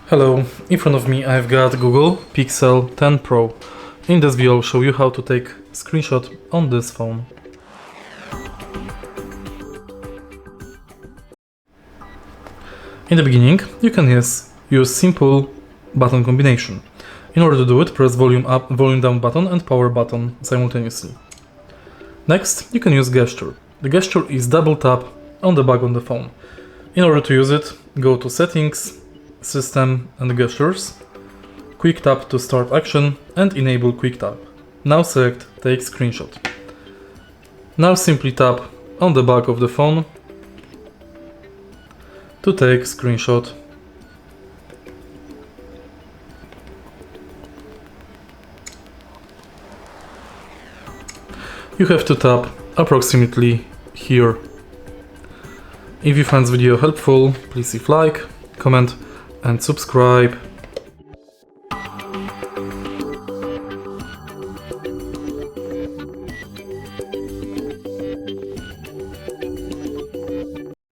Hello, in front of me I've got Google Pixel 10 Pro. In this video I'll show you how to take screenshot on this phone. In the beginning you can use simple button combination. In order to do it, press volume up, volume down button and power button simultaneously. Next you can use gesture. The gesture is double tap on the back of the phone. In order to use it, go to Settings, System and Gestures, quick tap to start action and enable quick tap. Now select take screenshot. Now simply tap on the back of the phone to take screenshot. You have to tap approximately here. If you find this video helpful, please leave like, comment and subscribe.